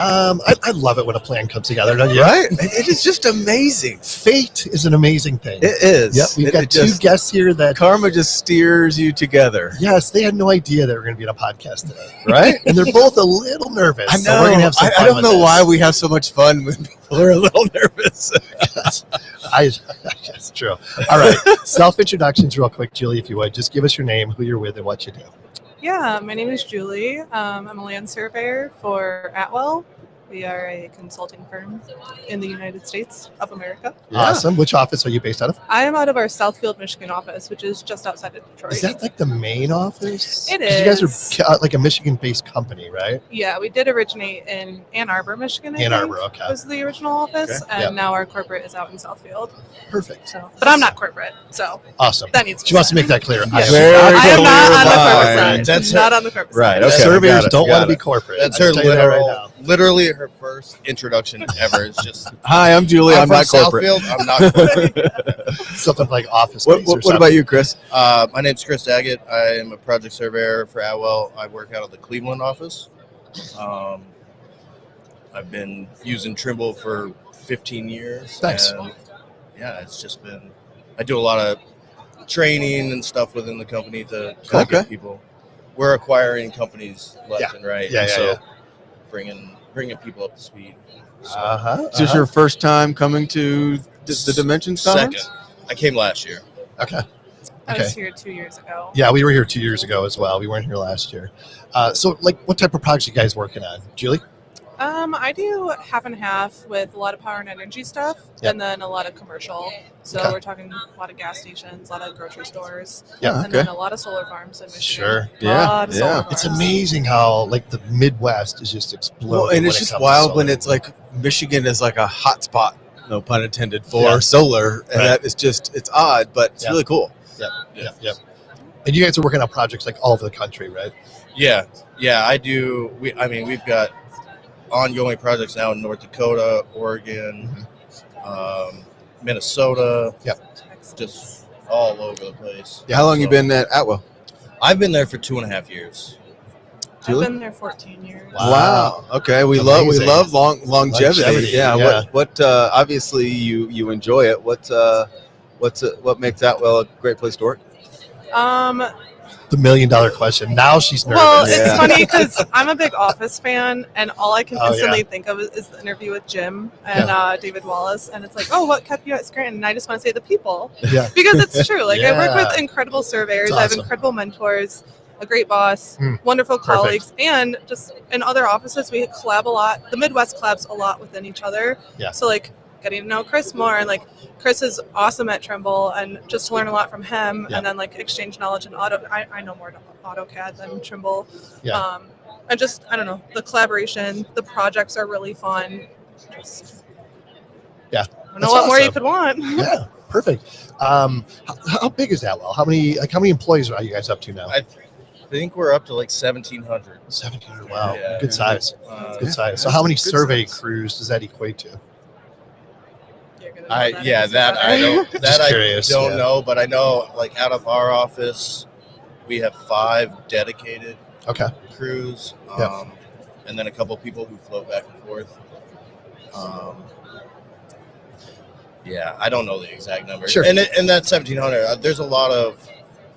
I love it when a plan comes together, don't you? Right? It is just amazing. Fate is an amazing thing. It is. Yep, we've got two guests here that karma just steers you together. Yes, they had no idea they were going to be on a podcast today, right? And they're both a little nervous. I know. So we're going to have some fun I don't with know this. why we have so much fun when people are a little nervous. That's true. All right, self-introductions real quick, Julie, if you would. Just give us your name, who you're with, and what you do. Yeah, my name is Julie. I'm a land surveyor for Atwell. We are a consulting firm in the United States of America. Yeah. Awesome. Which office are you based out of? I am out of our Southfield, Michigan office, which is just outside of Detroit. Is that like the main office? It 'Cause is. You guys are like a Michigan-based company, right? Yeah, we did originate in Ann Arbor, Michigan. Ann Arbor, okay. Was the original office, Okay. and now our corporate is out in Southfield. Perfect. So, but I'm not corporate, so awesome. that needs to She wants to make that clear. Yes. I I am not on the clear corporate line. side. That's Not on the corporate Right, side. okay. Surveyors Got it, don't got want to be it. corporate. That's I her can tell you that right now. literally her first introduction ever. It's just Hi, I'm Julie. I'm from not corporate. Southfield. I'm not corporate. Something like office What, space or what something. about you, Chris? My name's Chris Daggett. I am a project surveyor for Atwell. I work out of the Cleveland office. I've been using Trimble for 15 years. Thanks. And yeah, it's just been. I do a lot of training and stuff within the company to get people. We're acquiring companies left and right. Yeah, and yeah, so yeah. bringing people up to speed. So, Is this your first time coming to the Dimensions Conference? Second. I came last year. Okay. I was here 2 years ago. Yeah, we were here 2 years ago as well. We weren't here last year. So, like, what type of projects are you guys working on? Julie? I do half and half with a lot of power and energy stuff, Yep. and then a lot of commercial. So Okay. we're talking a lot of gas stations, a lot of grocery stores, Yeah, and then a lot of solar farms in Michigan. Sure. A lot of solar It's farms. amazing how, like, the Midwest is just exploding. Well, and when it's it just comes to wild solar. when it's like Michigan is like a hot spot, no pun intended, for Yeah. solar. And Right. that is just, it's odd, but it's Yeah. really cool. Yep. And you guys are working on projects like all over the country, right? Yeah, I do. We've got ongoing projects now in North Dakota, Oregon, Minnesota. Yep. Just all over the place. How long you been at Atwell? I've been there for 2.5 years. Julie? I've been there 14 years. Wow. Okay. We Amazing. love longevity. Longevity, Yeah. yeah. What obviously you enjoy it. What makes Atwell a great place to work? The $1 million question. Now she's nervous. Well, it's funny because I'm a big Office fan, and all I can Oh, instantly yeah. think of is the interview with Jim and David Wallace, and it's like, oh, what kept you at Scranton? And I just want to say the people, Yeah. because it's true. Like I work Yeah. with incredible surveyors, It's I have awesome. incredible mentors, a great boss, wonderful Perfect. colleagues, and just in other offices we collab a lot. The Midwest collabs a lot within each other. Yeah. So like getting to know Chris more, and like Chris is awesome at Trimble, and just to learn a lot from him, Yeah. and then like exchange knowledge in auto. I know more AutoCAD than Trimble. Yeah. And just I don't know, the collaboration, the projects are really fun. Just Yeah. I don't That's know what more you awesome. could want. Yeah. Perfect. How big is Atwell? How many employees are you guys up to now? I think we're up to like 1,700. 1,700. Wow. Yeah. Good size. Uh, Good size. So how many Good survey size. crews does that equate to? You're gonna know that answer that I better. don't. Just That curious, I don't yeah. know, but I know like out of our office, we have 5 dedicated Okay. crews, Yeah. and then a couple people who float back and forth. Yeah, I don't know the exact number. Sure. And that's 1,700. There's a lot of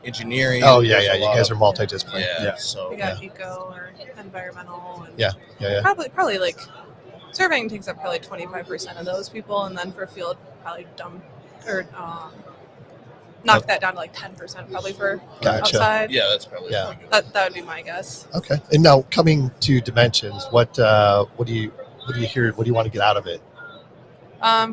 engineering. Oh yeah, there's yeah. a You lot guys of- are multidisciplinary. Yeah. So We got eco or environmental, and Yeah. probably like surveying takes up probably 25% of those people, and then for field probably knock that down to like 10% probably for Gotcha. outside. yeah, that's probably Yeah. That would be my guess. Okay. And now coming to Dimensions, what do you hear? What do you want to get out of it?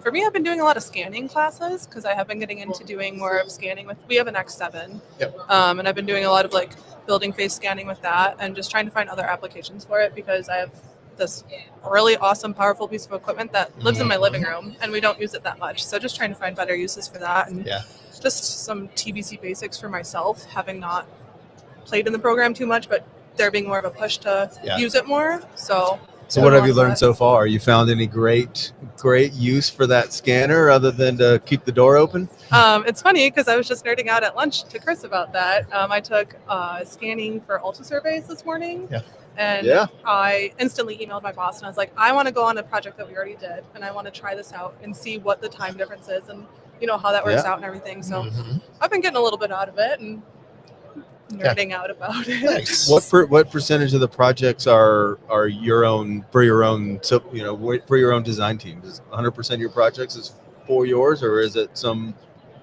For me, I've been doing a lot of scanning classes because I have been getting into doing more of scanning we have an X7. Yep. And I've been doing a lot of like building face scanning with that and just trying to find other applications for it because I have this really awesome, powerful piece of equipment that lives in my living room and we don't use it that much. So just trying to find better uses for that and just some TBC basics for myself, having not played in the program too much, but there being more of a push to use it more. So what have you learned so far? You found any great use for that scanner other than to keep the door open? It's funny because I was just nerding out at lunch to Chris about that. I took scanning for Ultra surveys this morning. Yeah. And Yeah. I instantly emailed my boss and I was like, I want to go on a project that we already did and I want to try this out and see what the time difference is and how that works Yeah. out and everything. So Mhm. I've been getting a little bit out of it and nerding out about it. Nice. What percentage of the projects are your own for your own for your own design team? Is 100% of your projects is for yours, or is it some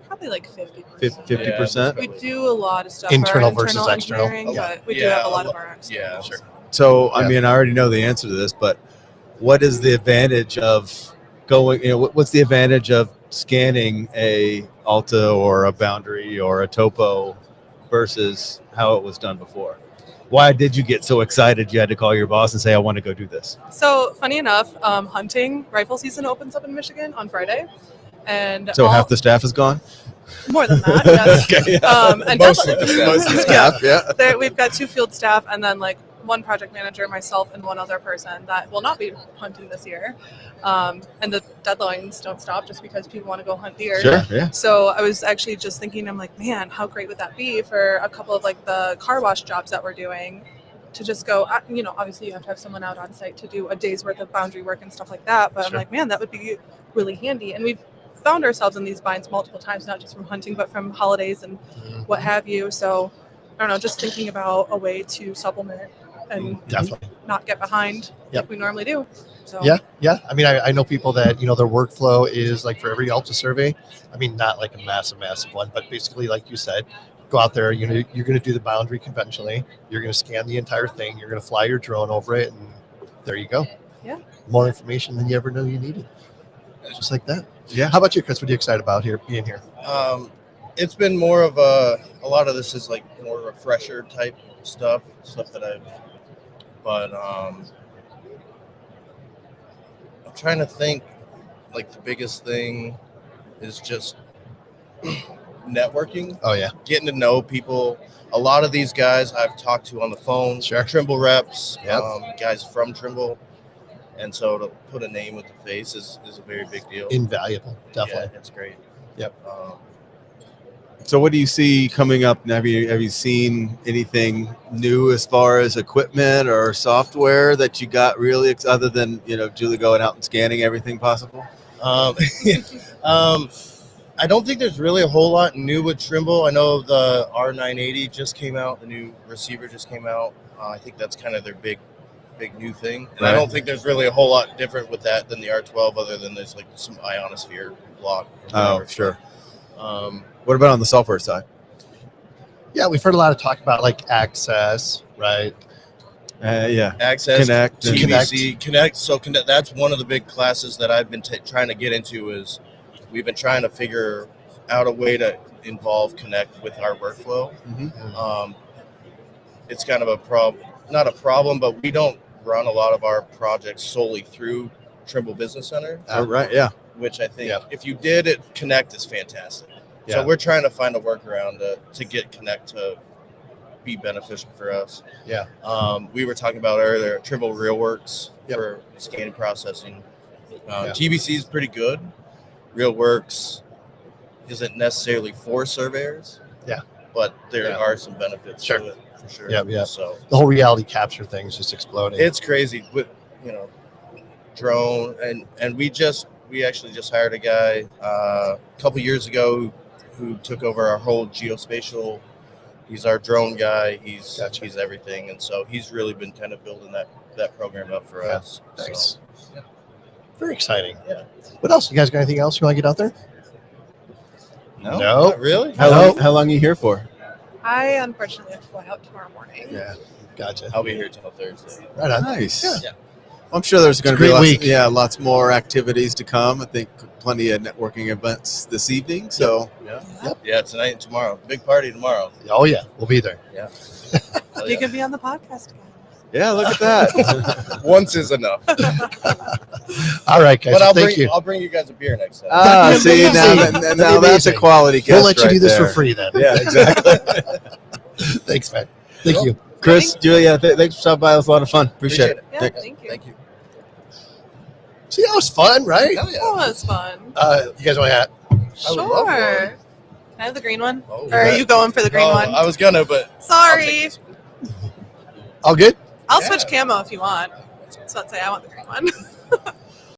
Probably like 50%. 50%? We do a lot of stuff Internal for our versus external. engineering, Yeah. but we do have a lot of our external. Yeah. Sure. So, I Yeah. mean, I already know the answer to this, but what is the advantage of going, what's the advantage of scanning a Alta or a Boundary or a Topo versus how it was done before? Why did you get so excited you had to call your boss and say, I want to go do this? So funny enough, hunting rifle season opens up in Michigan on Friday. And So half the staff is gone? more than that, yes. Okay, yeah. And Most of the staff. Most of the staff, yeah. We've got 2 field staff and then like 1 project manager, myself, and 1 other person that will not be hunting this year. And the deadlines don't stop just because people want to go hunt deer. Sure, yeah. So I was actually just thinking, I'm like, man, how great would that be for a couple of like the car wash jobs that we're doing to just go, obviously you have to have someone out on site to do a day's worth of boundary work and stuff like that. But Sure. I'm like, man, that would be really handy. And we've found ourselves in these binds multiple times, not just from hunting, but from holidays and Mhm. what have you. So I don't know, just thinking about a way to supplement and Definitely. not get behind Yep. like we normally do. So Yeah. I mean, I know people that, their workflow is like for every Alta survey. I mean, not like a massive one, but basically, like you said, go out there, you're going to do the boundary conventionally. You're going to scan the entire thing. You're going to fly your drone over it. And there you go. Yeah. More information than you ever knew you needed. Just like that. Yeah. How about you, Chris? What are you excited about being here? It's been more of a lot of this is like more refresher type stuff that but I'm trying to think, like the biggest thing is just networking, Oh, yeah. getting to know people. A lot of these guys I've talked to on the phone, Sure. Trimble reps, Yep. guys from Trimble. And so to put a name with the face is a very big deal. Invaluable. Definitely. Yeah, it's great. Yep. So what do you see coming up? Have you seen anything new as far as equipment or software that you got really other than Julie going out and scanning everything possible? I don't think there's really a whole lot new with Trimble. I know the R980 just came out. The new receiver just came out. I think that's kind of their big new thing. And I don't think there's really a whole lot different with that than the R12 other than there's like some ionosphere block. Oh, sure. What about on the software side? Yeah, we've heard a lot of talk about like access, right? Yeah. Access, Connect. TVC, Connect. So Connect, that's one of the big classes that I've been trying to get into is we've been trying to figure out a way to involve Connect with our workflow. Mm-hmm. It's kind of not a problem, but we don't run a lot of our projects solely through Trimble Business Center. Right. Yeah. Which I think Yeah. if you did it, Connect is fantastic. Yeah. So we're trying to find a workaround to get Connect to be beneficial for us. Yeah. We were talking about earlier, Trimble RealWorks Yep. for scanning processing. Yeah. TBC is pretty good. RealWorks isn't necessarily for surveyors. Yeah. But there Yeah. are some benefits Sure. to it for sure. Yeah. So The whole reality capture thing is just exploding. it's crazy with drone and we actually just hired a guy a couple years ago who took over our whole geospatial. He's our drone guy. He's everything, and so he's really been kind of building that program up for us. Nice. So, Very exciting. Yeah. What else? You guys got anything else you want to get out there? no, No. not really. How long are you here for? I unfortunately have to fly out tomorrow morning. Yeah. Gotcha. I'll be here till Thursday. Right on. Nice. Yeah. I'm sure there's going It's a to be great week. lots more activities to come. I think plenty of networking events this evening. So Yeah, tonight and tomorrow. Big party tomorrow. Oh, yeah. We'll be there. Yeah. You can be on the podcast again. yeah, look at that. Once is enough. All right, guys. But Thank you. I'll bring you guys a beer next time. See, That'd be now that's a amazing. quality guest. We'll let you right do this there. for free then. Yeah, exactly. Thanks, man. Thank you. Chris, Julia, thanks for stopping by. It was a lot of fun. Appreciate it. Yeah, Thanks. thank you. Thank you. See, that was fun, right? Hell That yeah. was fun. You guys want a hat? I would love one. Sure. Can I have the green one? Oh, Or are you going for the green one? I was gonna, but Sorry. All good? I'll Yeah. switch camo if you want. So let's say I want the green one.